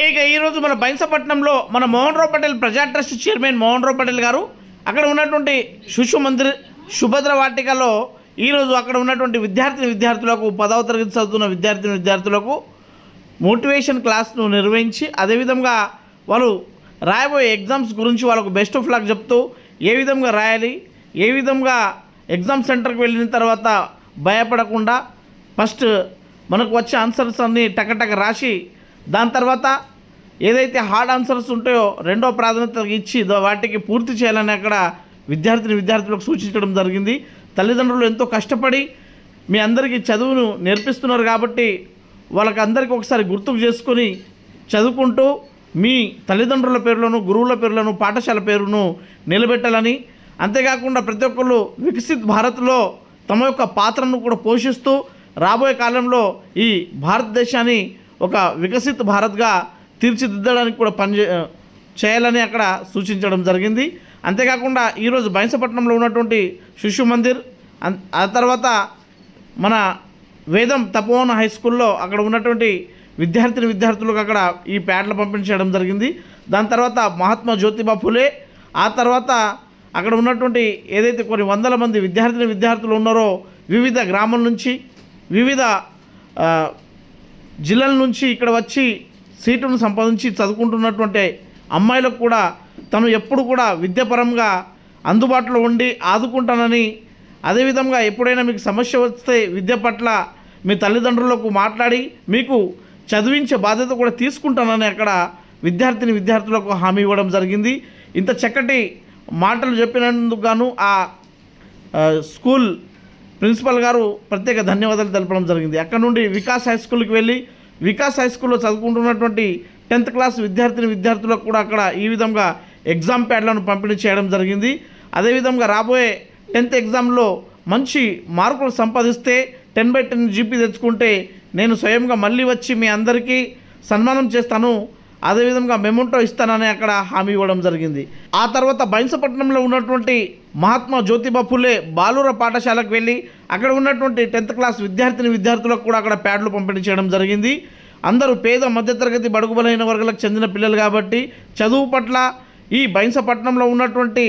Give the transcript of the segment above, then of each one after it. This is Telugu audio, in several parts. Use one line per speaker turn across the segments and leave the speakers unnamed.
ఇక ఈరోజు మన బైన్సపట్నంలో మన మోహన్ రావు పటేల్ ప్రజా ట్రస్ట్ చైర్మన్ మోహన్ రావు పటేల్ గారు అక్కడ ఉన్నటువంటి శిశు మందిర్ సుభద్ర వాటికలో ఈరోజు అక్కడ ఉన్నటువంటి విద్యార్థులకు 10వ తరగతి చదువుతున్న విద్యార్థులకు మోటివేషన్ క్లాస్ను నిర్వహించి అదేవిధంగా వాళ్ళు రాయబోయే ఎగ్జామ్స్ గురించి వాళ్ళకు బెస్ట్ ఆఫ్ లక్ చెప్తూ ఏ విధంగా రాయాలి, ఏ విధంగా ఎగ్జామ్ సెంటర్కి వెళ్ళిన తర్వాత భయపడకుండా ఫస్ట్ మనకు వచ్చే ఆన్సర్స్ అన్నీ టకటక రాసి దాని తర్వాత ఏదైతే హార్డ్ ఆన్సర్స్ ఉంటాయో రెండో ప్రాధాన్యత ఇచ్చి వాటికి పూర్తి చేయాలని అక్కడ విద్యార్థులకు సూచించడం జరిగింది. తల్లిదండ్రులు ఎంతో కష్టపడి మీ అందరికీ చదువును నేర్పిస్తున్నారు కాబట్టి వాళ్ళకందరికీ ఒకసారి గుర్తుకు చేసుకొని చదువుకుంటూ మీ తల్లిదండ్రుల పేర్లను, గురువుల పేర్లను, పాఠశాల పేరును నిలబెట్టాలని, అంతేకాకుండా ప్రతి ఒక్కళ్ళు వికసిత్ భారత్లో తమ యొక్క పాత్రను కూడా పోషిస్తూ రాబోయే కాలంలో ఈ భారతదేశాన్ని ఒక వికసిత్ భారత్గా తీర్చిదిద్దడానికి కూడా చేయాలని అక్కడ సూచించడం జరిగింది. అంతేకాకుండా ఈరోజు బైన్సపట్నంలో ఉన్నటువంటి శిశు మందిర్, ఆ తర్వాత మన వేదం తపోవన హై స్కూల్లో అక్కడ ఉన్నటువంటి విద్యార్థులకు అక్కడ ఈ ప్యాడ్లు పంపించడం జరిగింది. దాని తర్వాత మహాత్మా జ్యోతిబా ఫులే, ఆ తర్వాత అక్కడ ఉన్నటువంటి ఏదైతే కొన్ని వందల మంది విద్యార్థులు ఉన్నారో వివిధ గ్రామాల నుంచి, వివిధ జిల్లాల నుంచి ఇక్కడ వచ్చి సీటును సంపాదించి చదువుకుంటున్నటువంటి అమ్మాయిలకు కూడా తను ఎప్పుడు కూడా విద్యాపరంగా అందుబాటులో ఉండి ఆదుకుంటానని, అదేవిధంగా ఎప్పుడైనా మీకు సమస్య వస్తే విద్య పట్ల మీ తల్లిదండ్రులకు మాట్లాడి మీకు చదివించే బాధ్యత కూడా తీసుకుంటానని అక్కడ విద్యార్థులకు హామీ ఇవ్వడం జరిగింది. ఇంత చక్కటి మాటలు చెప్పినందుకు గాను ఆ స్కూల్ ప్రిన్సిపల్ గారు ప్రత్యేక ధన్యవాదాలు తెలపడం జరిగింది. అక్కడ నుండి వికాస్ హై స్కూల్కి వెళ్ళి వికాస్ హై స్కూల్లో చదువుకుంటున్నటువంటి 10th క్లాస్ విద్యార్థులకు కూడా అక్కడ ఈ విధంగా ఎగ్జామ్ ప్యాడ్లను పంపిణీ చేయడం జరిగింది. అదేవిధంగా రాబోయే 10th ఎగ్జామ్లో మంచి మార్కులు సంపాదిస్తే 10/10 జీపీ తెచ్చుకుంటే నేను స్వయంగా మళ్ళీ వచ్చి మీ అందరికీ సన్మానం చేస్తాను, అదేవిధంగా మెమోంటో ఇస్తానని అక్కడ హామీ ఇవ్వడం జరిగింది. ఆ తర్వాత బైన్సపట్నంలో ఉన్నటువంటి మహాత్మా జ్యోతిబా ఫులే బాలుర పాఠశాలకు వెళ్ళి అక్కడ ఉన్నటువంటి 10th క్లాస్ విద్యార్థులకు కూడా అక్కడ ప్యాడ్లు పంపిణీ చేయడం జరిగింది. అందరూ పేద మధ్యతరగతి బడుగు బలహీన వర్గాలకు చెందిన పిల్లలు కాబట్టి చదువు పట్ల ఈ బైన్సపట్నంలో ఉన్నటువంటి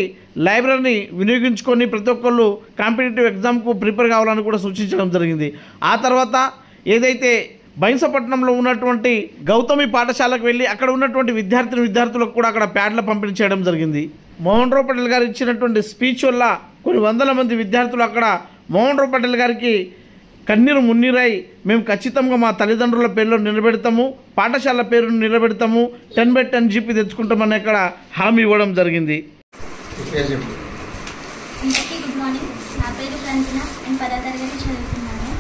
లైబ్రరీని వినియోగించుకొని ప్రతి ఒక్కళ్ళు కాంపిటేటివ్ ఎగ్జామ్కు ప్రిపేర్ కావాలని కూడా సూచించడం జరిగింది. ఆ తర్వాత ఏదైతే బైన్సపట్నంలో ఉన్నటువంటి గౌతమి పాఠశాలకు వెళ్ళి అక్కడ ఉన్నటువంటి విద్యార్థులకు కూడా అక్కడ ప్యాడ్ల పంపిణీ చేయడం జరిగింది. మోహన్ రావు పటేల్ గారు ఇచ్చినటువంటి స్పీచ్ వల్ల కొన్ని వందల మంది విద్యార్థులు అక్కడ మోహన్ రావు పటేల్ గారికి కన్నీరు మున్నీరై మేము ఖచ్చితంగా మా తల్లిదండ్రుల పేర్లు నిలబెడతాము, పాఠశాల పేరును నిలబెడతాము, 10/10 జీపీ తెచ్చుకుంటామని అక్కడ హామీ ఇవ్వడం జరిగింది.
గుడ్ మార్నింగ్, నా పేరు రంజన, నేను 10వ తరగతి చదువుతున్నాను.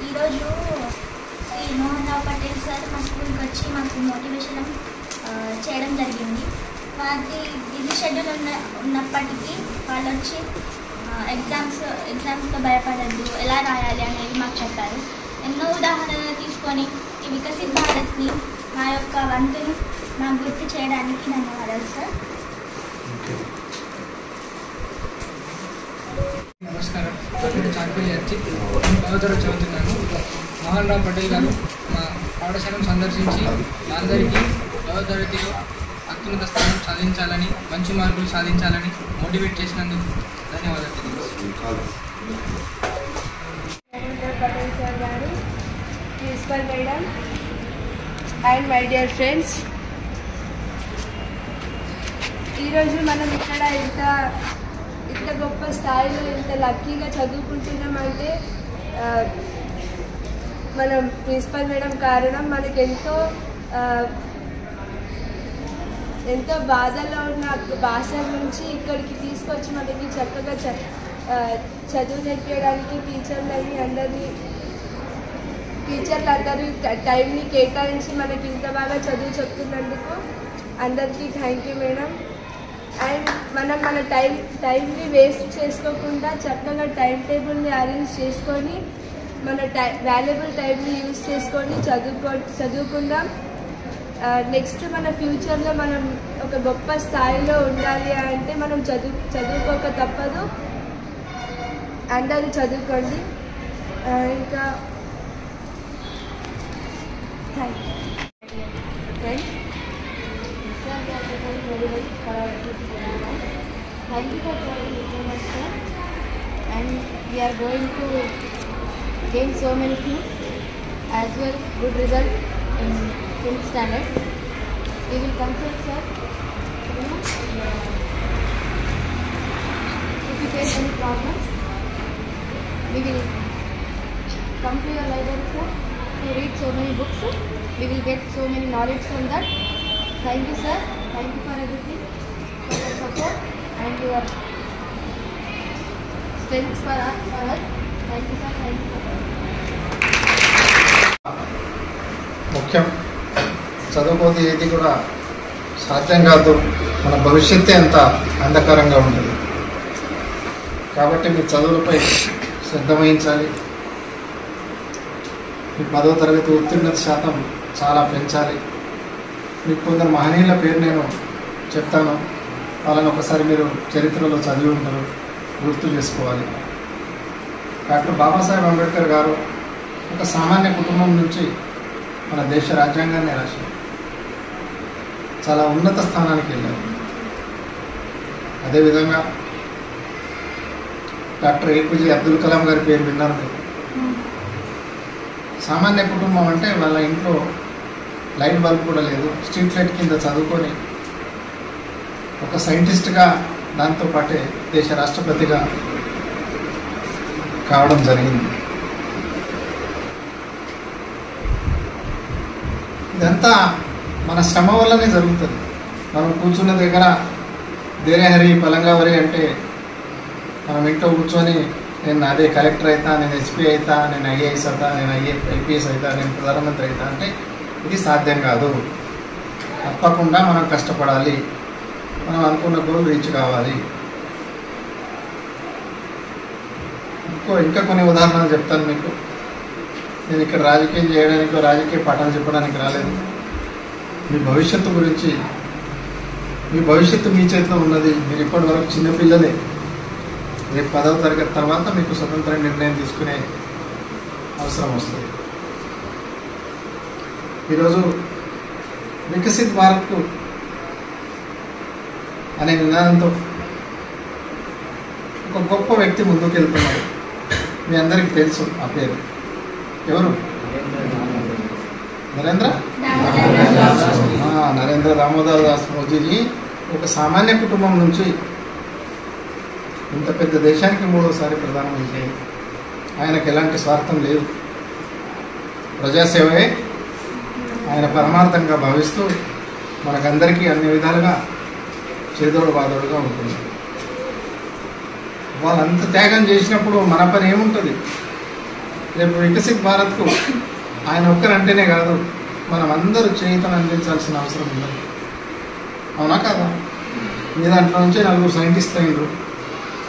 ఈరోజు శ్రీ మోహన్ రావు పటేల్ సార్ మా స్కూల్కి వచ్చి మాకు మోటివేషన్ చేయడం జరిగింది. వారికి బిజీ షెడ్యూల్ ఉన్నప్పటికీ వాళ్ళు వచ్చి ఎగ్జామ్స్లో భయపడద్దు, ఎలా రాయాలి అనేది మాకు చెప్పారు. ఎన్నో ఉదాహరణలు తీసుకొని ఈ వికసిత్ భారత్ని మా యొక్క వంతుని మాకు గుర్తు చేయడానికి ధన్యవాదాలు సార్.
నమస్కారం, నా పేరు చార్పల్లి అర్చిత్, నేను 10వ తరగతి చదువుతున్నాను. మోహన్ రావు పటేల్ గారు మా పాఠశాలను సందర్శించి మా అందరికీ 10వ తరగతిలో అత్యున్నత స్థానం సాధించాలని, మంచి మార్కులు సాధించాలని మోటివేట్ చేసినందుకు ధన్యవాదాలు.
పటేల్ సార్ గారు, principal madam and my dear friends, ఈరోజు మనం ఇక్కడ ఇంత గొప్ప స్థాయిలో ఇంత లక్కీగా చదువుకుంటున్నామంటే మనం ప్రిన్సిపల్ మేడం కారణం. మనకి ఎంతో బాధల్లో ఉన్న భాషల నుంచి ఇక్కడికి తీసుకొచ్చి మనకి చక్కగా చదువు నేర్పించడానికి టీచర్లు అందరూ టైంని కేటాయించి మనకి ఇంత బాగా చదువు చెప్తున్నందుకు అందరికీ థ్యాంక్ యూ మేడం. అండ్ మనం మన టైంని వేస్ట్ చేసుకోకుండా చక్కగా టైం టేబుల్ని అరేంజ్ చేసుకొని మన వాల్యుబుల్ టైంని యూజ్ చేసుకొని చదువుకుందాం. నెక్స్ట్ మన ఫ్యూచర్లో మనం ఒక గొప్ప స్థాయిలో ఉండాలి అంటే మనం చదువుకోక తప్పదు. అందరూ చదువుకోండి. ఇంకా thank you.
personally very well for our program. Thank you for providing so much, sir. And we are going to gain so many things as well, good result in 10th standard. We will consult, sir. If you face any problems, we will come to your library, sir, to read so many books. We will get so many knowledge from that. Thank you, sir. Thank you for everything, for your support and your strength for us. Thank you, sir. Thank you.
ముఖ్యం. చదువుకోతే ఏది కూడా సాధ్యం కాదు. మన భవిష్యత్తే అంత అంధకారంగా ఉంటుంది. కాబట్టి మీ చదువులపై శ్రద్ధ వహించాలి. మీ 10వ తరగతి ఉత్తీర్ణత శాతం చాలా పెంచాలి. మీకు కొందరు మహనీయుల పేరు నేను చెప్తాను. వాళ్ళని ఒకసారి మీరు చరిత్రలో చదివి ఉంటారు, గుర్తు చేసుకోవాలి. డాక్టర్ బాబాసాహెబ్ అంబేద్కర్ గారు ఒక సామాన్య కుటుంబం నుంచి మన దేశ రాజ్యాంగాన్ని రాశారు. చాలా ఉన్నత స్థానానికి వెళ్ళారు. అదేవిధంగా డాక్టర్ ఏపీజే అబ్దుల్ కలాం గారి పేరు విన్నారు మీరు. సామాన్య కుటుంబం అంటే వాళ్ళ ఇంట్లో లైట్ బల్బ్ కూడా లేదు, స్ట్రీట్ లైట్ కింద చదువుకొని ఒక సైంటిస్ట్గా దాంతోపాటే దేశ రాష్ట్రపతిగా కావడం జరిగింది. ఇదంతా మన శ్రమ వల్లనే జరుగుతుంది. మనం కూర్చున్న దగ్గర దేరే హరి పలంగావరి అంటే మనం ఇంట్లో కూర్చొని నేను అదే కలెక్టర్ అవుతా, నేను ఎస్పీ అవుతా, నేను ఐఏఎస్ అవుతా, నేను ఐపీఎస్ అవుతా, నేను ప్రధానమంత్రి అవుతా అంటే ఇది సాధ్యం కాదు. తప్పకుండా మనం కష్టపడాలి. మనం అనుకున్న గోల్ రీచ్ కావాలి. ఇంకా కొన్ని ఉదాహరణలు చెప్తాను మీకు. నేను ఇక్కడ రాజకీయం చేయడానికి, రాజకీయ పాఠాలు చెప్పడానికి రాలేదు. మీ భవిష్యత్తు గురించి, మీ భవిష్యత్తు మీ చేతిలో ఉన్నది. మీరు ఇప్పటి వరకు చిన్నపిల్లలే. రేపు 10వ తరగతి తర్వాత మీకు స్వతంత్ర నిర్ణయం తీసుకునే అవసరం వస్తుంది. ఈరోజు వికసిత్ భారత్ అనే నినాదంతో ఒక గొప్ప వ్యక్తి ముందుకు వెళ్తున్నాడు. మీ అందరికీ తెలుసు ఆ పేరు. ఎవరు? నరేంద్ర దామోదర్ దాస్ మోదీజీ ఒక సామాన్య కుటుంబం నుంచి ఇంత పెద్ద దేశానికి 3వసారి ప్రధానమంత్రి. ఆయనకు ఎలాంటి స్వార్థం లేదు. ప్రజాసేవే ఆయన పరమార్థంగా భావిస్తూ మనకందరికీ అన్ని విధాలుగా చేదోడు బాదోడుగా ఉంటుంది. వాళ్ళంత త్యాగం చేసినప్పుడు మన పని ఏముంటుంది? రేపు వికసిత్ భారత్కు ఆయన ఒక్కరంటేనే కాదు, మనం అందరూ చేయుతను అందించాల్సిన అవసరం ఉంది. అవునా కాదా? మీ దాంట్లో నుంచే 4 సైంటిస్టులు అయినరు.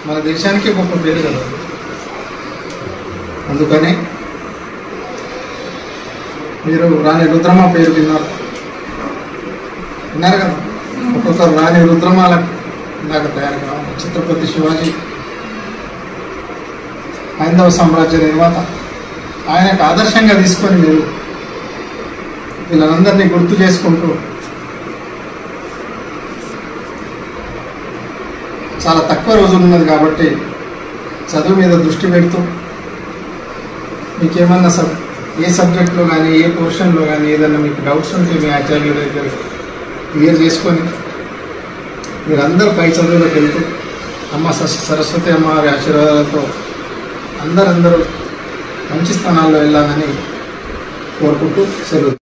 మన దేశానికి గొప్ప పేరు కదా. అందుకని మీరు రాణి రుద్రమ పేరు విన్నారు కదా. ఒక్కొక్కరు రాణి రుద్రమాల ఇందాక తయారు కావాలి. ఛత్రపతి శివాజీ హైందవ సామ్రాజ్య నిర్మాత. ఆయనకు ఆదర్శంగా తీసుకొని మీరు వీళ్ళందరినీ గుర్తు చేసుకుంటూ చాలా తక్కువ రోజులు ఉన్నది కాబట్టి చదువు మీద దృష్టి పెడుతూ మీకేమన్నా ఏ సబ్జెక్ట్లో కానీ ఏ పోర్షన్లో కానీ ఏదన్నా మీకు డౌట్స్ ఉంటే మీ ఆచార్యుల దగ్గర క్లియర్ చేసుకొని మీరందరూ పై చదువులోకి వెళ్తూ అమ్మ సరస్వతి అమ్మవారి ఆశీర్వాదాలతో అందరూ మంచి స్థానాల్లో వెళ్ళాలని కోరుకుంటూ సెలవు.